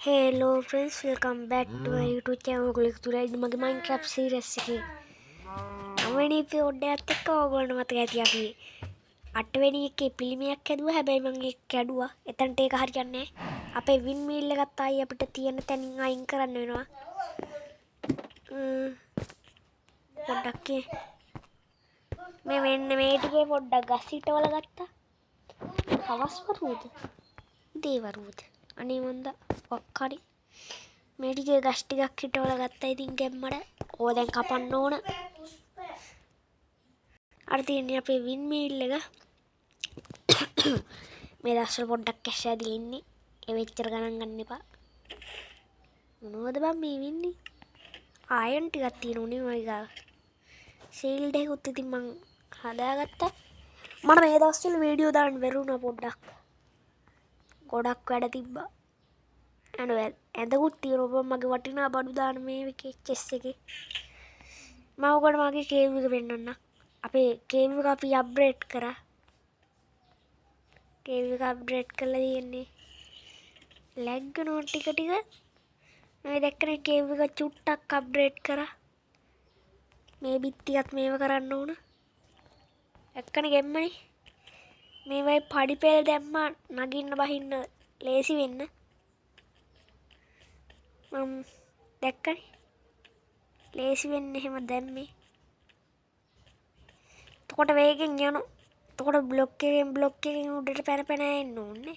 Hello friends, welcome back to my YouTube channel. ඔයගොල්ලෝ මගේ Minecraft series එකේ 9 වෙනි එපිසෝඩ් එකත් එක්ක ඔයගොල්ලන්ට මතක ඇති අපි 8 වෙනි එකේ පිළිමයක් හැදුවා. හැබැයි මම ඒක කැඩුවා. එතනට ඒක හරියන්නේ නැහැ. අපේ වින් මීල් එකත් ආයි අපිට තියෙන තැනින් අයින් කරන්න වෙනවා. පොඩ්ඩක් මේ වෙන්න මේ ටිකේ පොඩ්ඩක් ගස් හිටවල ගත්තා. හවස් වරුවද? උදේ වරුවද? අනේ මන්ද ඔක්කාරි මේ ටිකේ ගස් ටිකක් හිටවල ගත්තා. ඉතින් ගැම්මඩ ඕවා දැන් කපන්න ඕන. අර තියන්නේ අපේ වින් මීල් එක. මේ දවස්වල පොඩ්ඩක් කැෂ් ඇදිලා ඉන්නේ. ඒ වෙච්චර ගණන් ගන්න එපා. මොනවද බං මේ වෙන්නේ? අයන් ටිකක් තියෙනුනේ මගේ ගාව. ෂීල්ඩ් එකකුත් ඉතින් මං හදාගත්තා. මට මේ දවස්වල වීඩියෝ දාන්න බැරුණා පොඩ්ඩක්. ගොඩක් වැඩ තිබ්බා. ඇඳකුත් තියෙනවා මගේ වටිනා බඩු දාන මේ එකේ චෙස් එකේ. මම ඔකට මගේ කේව් එක පෙන්නන්න. අපේ කේව් එක අපි අප්ග්‍රේඩ් කරා. කේව් එක අප්ග්‍රේඩ් කරලා තියෙන්නේ. ලැග් කරනවා ටික ටික. මේ දැක්කනේ කේව් එක චුට්ටක් අප්ග්‍රේඩ් කරා. මේ බිත්තියත් මේව කරන්න ඕන. එක්කනේ ගෙම්මනේ. මේ වයි පඩි පෙළ දැම්මා නගින්න බහින්න ලේසි වෙන්න. මම දැක්කනේ. ලේසි වෙන්න එහෙම දැම්මේ. එතකොට වේගෙන් යනවා. එතකොට බ්ලොක් එකෙන් උඩට පැන එන්න ඕනේ.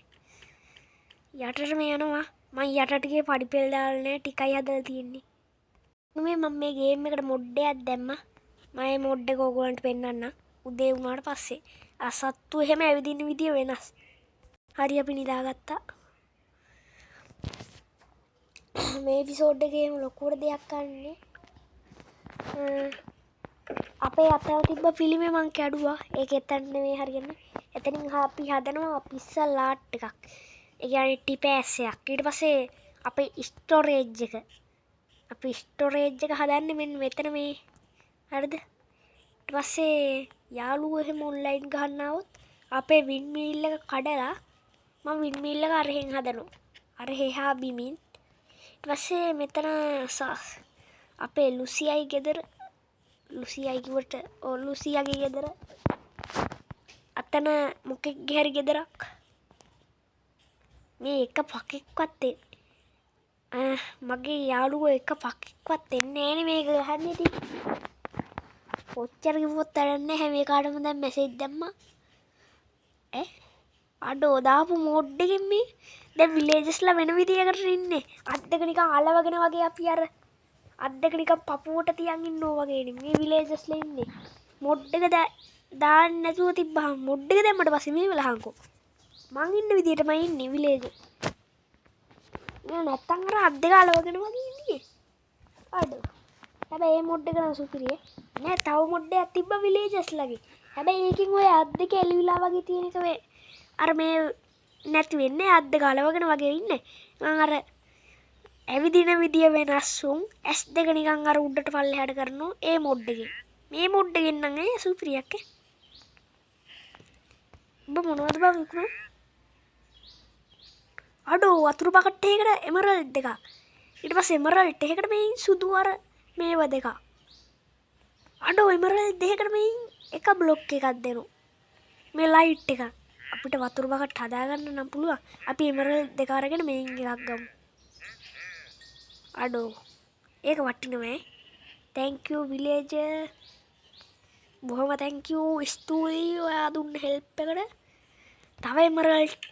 යටටම යනවා. මම යටට ගියේ පඩි පෙළ දාලා නැහැ. ටිකයි හදලා තියෙන්නේ. මම මේ ගේම් එකට මොඩ් එකක් දැම්මා. මම මේ මොඩ් එක ඔයගොල්ලන්ට පෙන්නන්නම්. උදේ වුණාට පස්සේ අසත්තු එහෙම ඇවිදින්න විදිය වෙනස්. හරි අපි නිදාගත්තා. මේ එපිසෝඩ් එකේම ලොකුවට දෙයක් ගන්නෙ. අපේ අතව තිබ්බ පිළිමේ මං කැඩුවා. ඒක එතන නෙමෙයි හරියන්නේ. එතනින් අපි හදනවා පිස්සල් ආර්ට් එකක්. ඒ කියන්නේ ටිපෑස් එකක්. ඊට පස්සේ අපේ ස්ටෝරේජ් එක. අපි ස්ටෝරේජ් එක හදන්නේ මෙන්න මෙතන මේ. හරිද? ඊට පස්සේ යාළුවෝ එහෙම ඔන්ලයින් ගහන්න આવොත් අපේ වින් මීල් එක කඩලා මම වින් මීල් එක අරහෙන් හදනවා. අර එහා බිමින්. ඊට පස්සේ මෙතන අපේ ලුසියයි ගෙදර ලුසියයි කිව්වට ලුසියාගේ ගෙදර අතන මොකෙක්ගේ හරි ගෙදරක් මේ එක පකෙක්වත් මගේ යාළුවෝ එක පකෙක්වත් එන්නේ නෑනේ මේක ගහන්න ඉතින් ඔච්චර කිව්වොත් වැඩක් නැහැ මේ කාටම දැන් මැසේජ් දැම්මා අඩෝ දාපු මෝඩ් එකෙන් මේ දැන් විලේජස්ලා වෙන විදියකට ඉන්නේ අත් දෙක නිකන් අලවගෙන වගේ අපි අර අත් දෙක නිකන් පපුවට තියන් ඉන්නෝ වගේ මේ විලේජස්ලා ඉන්නේ මොඩ් එක දාන්න නැතුව තිබ්බහම මොඩ් එක දැම්මට පස්සේ මේ වෙලහංකෝ මං ඉන්න විදියටම ඉන්නේ විලේජ් නැත්තම් අර අත් දෙක අලවගෙන වගේ ඉන්නේ අඩෝ හැබැයි මේ මොඩ් එක නම් සුපිරියේ නෑ තව මොඩ් එකක් තිබ්බා විලේජස්ලාගේ හැබැයි ඒකින් ඔය අත් දෙක එළිවිලා වගේ තියෙන එක මේ අර මේ නැති වෙන්නේ අත් දෙක අලවගෙන වගේ ඉන්නේ මම අර ඇවිදින විදිය වෙනස් වුන් S2 නිකන් අර උඩට පල්ලෙහාට කරනවා ඒ මොඩ් එකේ මේ මොඩ් එකෙන් නම් ඒ සුපිරියක් ඔබ මොනවද බං විකුණා අඩෝ වතුරු බකට් එකකට එමරල්ඩ් එකක් ඊට පස්සේ එමරල්ඩ් එකකට මේ සුදු අර මේව දෙකක් අඩෝ එමරල්ඩ් දෙකකට මේ එක බ්ලොක් එකක් දෙනවා මේ ලයිට් එක අපිට වතුරු බකට් හදාගන්න නම් පුළුවන් අපි එමරල්ඩ් දෙක අරගෙන මේන් එකක් ගමු අඩෝ ඒක වටිනවා thank you villager බොහොම thank you ස්තුතියි ඔයා දුන්න හෙල්ප් එකට තව එමරල්ඩ්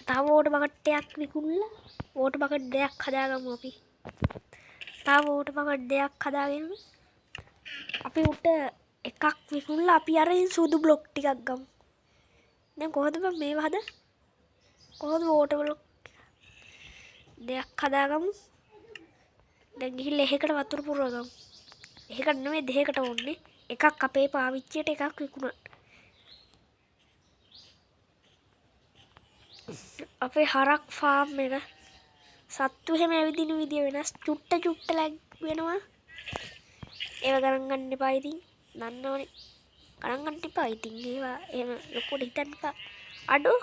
තව වෝටර් බකට් එකක් විකුණලා වෝටර් බකට් දෙකක් හදාගමු අපි තව වෝටර් බකට් දෙකක් හදාගෙන අපි උට එකක් විකුණලා අපි අරින් සුදු බ්ලොක් ටිකක් ගමු දැන් කොහොමද මම මේව හද කොහොමද වෝටර් බ්ලොක් දෙකක් හදාගමු දැන් ගිහිල්ලා එහෙකට වතුර පුරවගමු එහෙකට නෙමෙයි දෙකකට ඕනේ එකක් අපේ පාවිච්චියට එකක් විකුණන්න අපේ හරක් ෆාම් එක සත්තු හැම ඇවිදින විදිය වෙනස් චුට්ට ලැග් වෙනවා ඒව ගණන් ගන්න එපා ඉතින් දන්නවනේ ගණන් ගන්න එපා ඉතින් ඒවා එහෙම ලොකුට හිතන්න එපා අඩෝ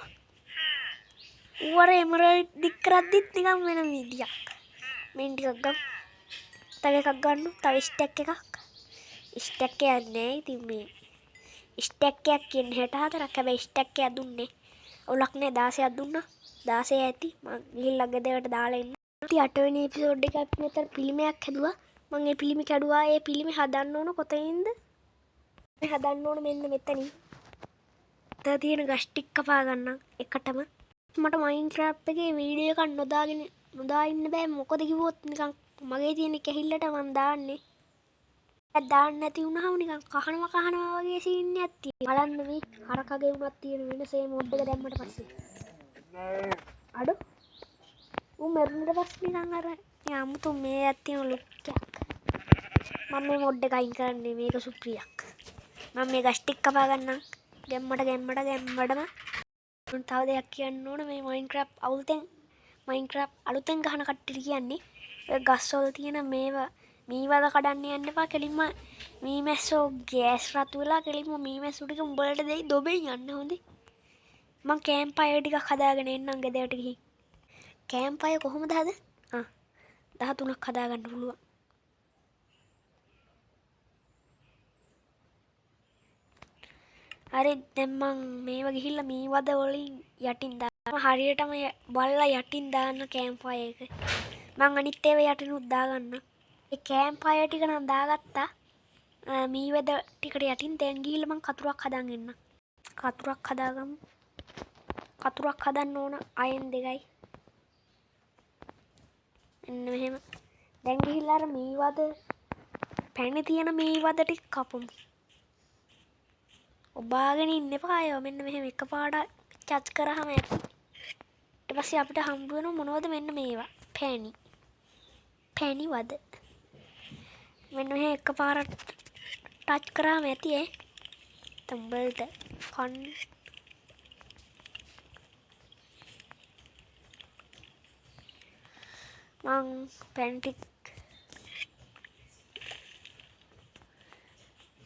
ඌ අර එමරල්ඩ් දික් කරද්දිත් නිකන් වෙන විදියක්. මෙන් ටිකක් ගමු. තව එකක් ගන්න. තව ස්ටැක් එකක්. ස්ටැක් එකක් නෑ. ඉතින් මේ ස්ටැක් එකක් කියන්නේ 64ක්. හැබැයි ස්ටැක් එකක් දුන්නේ. අවුලක් නෑ 16ක් දුන්නා. 16 ඇති. මං ගිහිල්ලා ගෙදරට දාලා එන්න. ඉතින් 8 වෙනි එපිසෝඩ් එකක් අපි මෙතන පිළිමයක් හැදුවා. මං ඒ පිළිම කැඩුවා. ඒ පිළිම හදන්න ඕන කොතනින්ද? මේ හදන්න ඕන මෙන්න මෙතනින්. තව තියෙන ගස් ටික කපා ගන්නම් එකටම. මට මයින්ක්‍රාෆ්ට් එකේ වීඩියෝ එකක් නොදා ඉන්න බෑ. මොකද කිව්වොත් නිකන් මගේ තියෙන කැහිල්ලට මං දාන්නේ. ඒක දාන්න නැති වුණාම නිකන් කහනවා වගේ සීන් එකක් තියෙනවා. බලන්න මේ හරකගේ උනක් තියෙන වෙනස මේ මොඩ් එක දැම්මට පස්සේ. අඩෝ ඌ මරුණට පස්සේ නිකන් අර යමුතු මේ ඇත්තින ලුක් එකක්. මම මේ මොඩ් එක අයින් කරන්නේ මේක සුප්‍රියක්. මම මේ ගස් ටික කපා ගන්නම්. ගැම්මටම තව දෙයක් කියන්න ඕන මේ මයින්ක්‍රාෆ්ට් අලුතෙන් ගහන කට්ටියට කියන්නේ ඔය ගස්වල තියෙන මේවා මීවල කඩන්න යන්න එපා. කෙලින්ම මීමැස්සෝ ගෑස් රතු වෙලා කෙලින්ම මීමැස්සු ටික උඹලට දෙයි දොබෙන් යන්න හොඳේ. මං කැම්ප් ෆයර් ටිකක් හදාගෙන එන්නම් ගෙදරට ගිහින්. කැම්ප් ෆයර් කොහොමද හද? 13ක් හදාගන්න පුළුවන්. හරි දැන් මං මේව ගිහිල්ලා මීවද වලින් යටින් දාන්න. හරියටම බලලා යටින් දාන්න කැම්ප් ෆයර් එක. මං අනිත් ඒවා යටිනුත් දාගන්න. ඒ කැම්ප් ෆයර් ටික නම් දාගත්තා. මීවද ටිකට යටින් දැන් ගිහිල්ලා මං කතුරක් හදාගෙන එන්න. කතුරක් හදාගමු. කතුරක් හදන්න ඕන අයන් 2යි. මෙන්න මෙහෙම. දැන් ගිහිල්ලා අර මීවද පැණි තියෙන මීවද ටික කපමු. ඔබාගෙන ඉන්න එපා අය. මෙන්න මෙහෙම එකපාරට චච් කරාම ඇති. ඊට පස්සේ අපිට හම්බ වෙන මොනවද මෙන්න මේවා. පැණි වද. මෙන්න මෙහෙම එකපාරට ටච් කරාම ඇති ඈ. තඹල්ට කන් මං පැණි ටික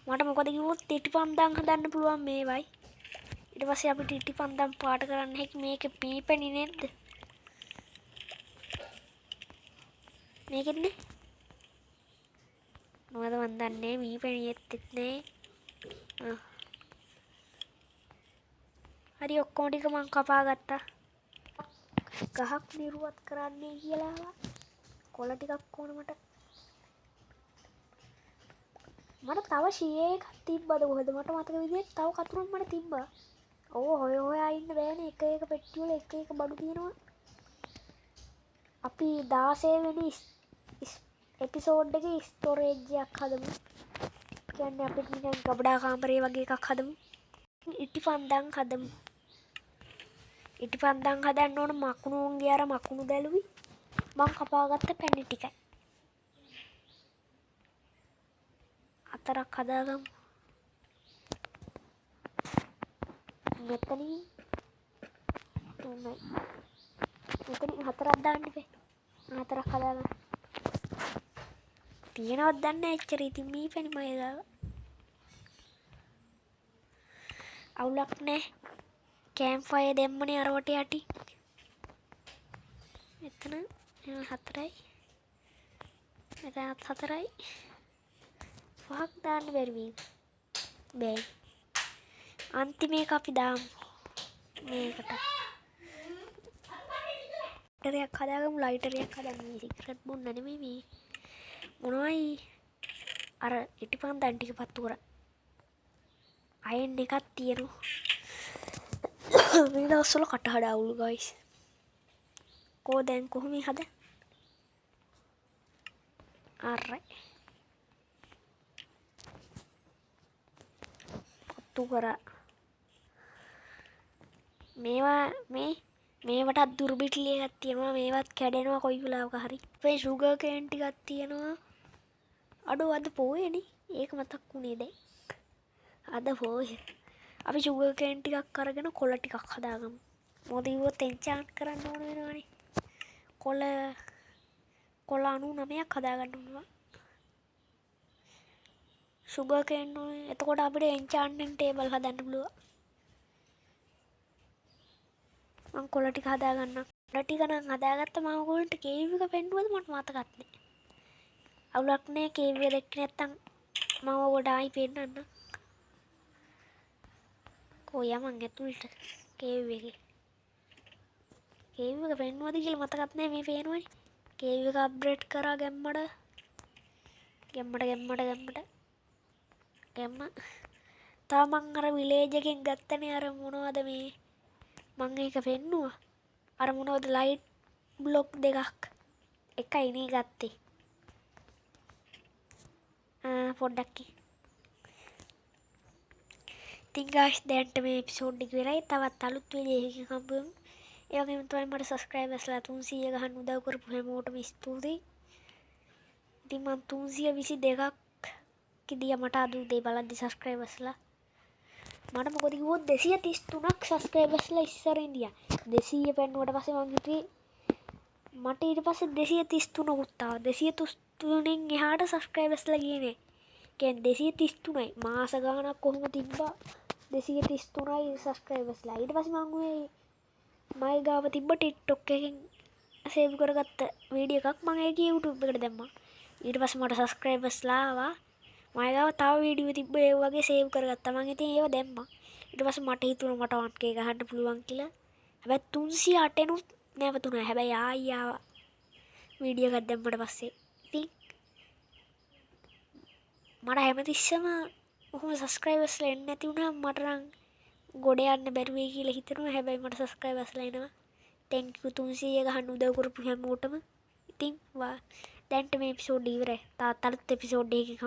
මට මොකද කිව්වොත් ටිටිපන්දම් හදන්න පුළුවන් මේවයි. ඊට පස්සේ අපි ටිටිපන්දම් පාට කරන්න හැකි මේකේ පීපෙනි නේද? මේකෙන්නේ මොකද මන් දන්නේ මීපෙනියෙත් නේ. හරි ඔක්කොම ටික මං කපා ගත්තා. ගහක් නිරුවත් කරන්නේ කියලා කොළ ටිකක් ඕන මට. මට තව ෂී එකක් තිබ්බද කොහෙද මට මතක විදිහට තව කතුරුම් මට තිබ්බා. ඕ හොයා ඉන්න බෑනේ. එක පෙට්ටි වල එක බඩු තියෙනවා. අපි 16 වෙනි එපිසෝඩ් එකේ ස්ටෝරේජ් එකක් හදමු. කියන්නේ අපිට නිකන් ගබඩා කාමරේ වගේ එකක් හදමු. ඉටිපන්දම් හදමු. ඉටිපන්දම් හදන්න ඕන මකුණුන්ගේ අර මකුණු දැලුවි මං කපාගත්ත පැණි ටිකයි. 4ක් හදාගමු. මෙතනින් 4ක් දාන්න බෑ. 4ක් හදාගමු. තියෙනවද දන්නේ නැහැ එච්චර. ඉතින් මේ පැණි මගේ ගාව. අවුලක් නැහැ. කැම්ප් ෆයර් දෙම්මනේ අරවට යටි. මෙතන 4යි. මෙතනත් 4යි. 5ක් දාන්න බැරි වේද? බෑ. අන්තිම එක අපි දාමු. මේකට. ලයිටරයක් හදාගමු. ලයිටරයක් හදන්න මේ සිගරට් බොන්න නෙමෙයි මේ. මොනවයි අර ඉටිපන්දම් ටික පත්තු කරා. අයන් එකක් තියෙනවා. මේ දවස්වල කටහඩ අවුල් ගයිස්. කෝ දැන් කොහොමද හද? අරයි. පත්තු කරා. මේවා මේවටත් දුර්බිට්ලි එකක් තියෙනවා. මේවත් කැඩෙනවා කොයි වෙලාවක හරි. අපේ ෂුගර් කේන් ටිකක් තියෙනවා. අඩෝ අද පොයේනේ. ඒක මතක් වුණේ දැන්. අද පොයේ. අපි ෂුගර් කේන් ටිකක් අරගෙන කොළ ටිකක් හදාගමු. මොකද ඉවොත් එන්චාන්ට් කරන්න ඕන වෙනවනේ. කොළ 99ක් හදාගන්න ඕනවා. ෂුගර් කේන් ඕනේ. එතකොට අපිට එන්චාන්ට්මන්ට් ටේබල් හදන්න පුළුවන්. මං කොළ ටික හදාගන්නම්. කොළ ටික නම් හදාගත්ත මම ඔයගොල්ලන්ට කේව් එක පෙන්නුවද මට මතකත් නෑ. අවුලක් නෑ කේව් එක දැක්කේ නැත්තම් මම ඔයාලට ආයි පෙන්නන්නම්. කොයා මං ඇතුළට කේව් එකේ. කේව් එක පෙන්නුවද කියලා මතකත් නෑ මේ පේනවනේ. කේව් එක අප්ඩේට් කරා ගැම්මට. ගැම්ම. තා මං අර විලේජ් එකෙන් ගත්තනේ අර මොනවද මේ මං ඒක පෙන්නුවා. අර මොනවද ලයිට් බ්ලොක් දෙකක්. එකයි නේ ගත්තේ. පොඩ්ඩක් ඉතින් guys දැන්ට මේ එපිසෝඩ් එක ඉවරයි. තවත් අලුත් වීඩියෝ එකකින් හම්බ වෙමු. ඒ වගේම තමයි මට සබ්ස්ක්‍රයිබර්ස්ලා 300 ගහන්න උදව් කරපු හැමෝටම ස්තුතියි. ඉතින් මම 322ක් කිදියා මට අද උදේ බලද්දි සබ්ස්ක්‍රයිබර්ස්ලා මට මොකද කිව්වොත් 233ක් සබ්ස්ක්‍රයිබර්ස්ලා ඉස්සර ඉඳියා. 200 පෙන්නුවට පස්සේ මං හිතුවේ මට ඊට පස්සේ 233කුත් ආවා. 233න් එහාට සබ්ස්ක්‍රයිබර්ස්ලා ගියේ නෑ. කියන්නේ 233යි මාස ගාණක් කොහොම තිබ්බා 233යි සබ්ස්ක්‍රයිබර්ස්ලා. ඊට පස්සේ මං ඔය මගේ ගාව තිබ්බ TikTok එකෙන් සේව් කරගත්ත වීඩියෝ එකක් මම ඒක YouTube එකට දැම්මා. ඊට පස්සේ මට සබ්ස්ක්‍රයිබර්ස්ලා ආවා. මගේ ගාව තව වීඩියෝ තිබ්බ ඒ වගේ සේව් කරගත්තා. මං ඉතින් ඒව දැම්මා. ඊට පස්සේ මට හිතුණා මට 1K ගහන්න පුළුවන් කියලා. හැබැයි 308 නුත් නැවතුණා. හැබැයි ආයි ආවා වීඩියෝ එකක් දැම්මට පස්සේ. ඉතින් මට හැමතිස්සම ඔහොම සබස්ක්‍රයිබර්ස්ලා එන්නේ නැති වුණාම මට නම් ගොඩ යන්න බැරි වෙයි කියලා හිතෙනවා. හැබැයි මට සබස්ක්‍රයිබර්ස්ලා එනවා. thank you 300 ගහන්න උදව් කරපු හැමෝටම. ඉතින් දැන්ට මේ එපිසෝඩ් ඉවරයි. තාත් අලුත් එපිසෝඩ් එකකින්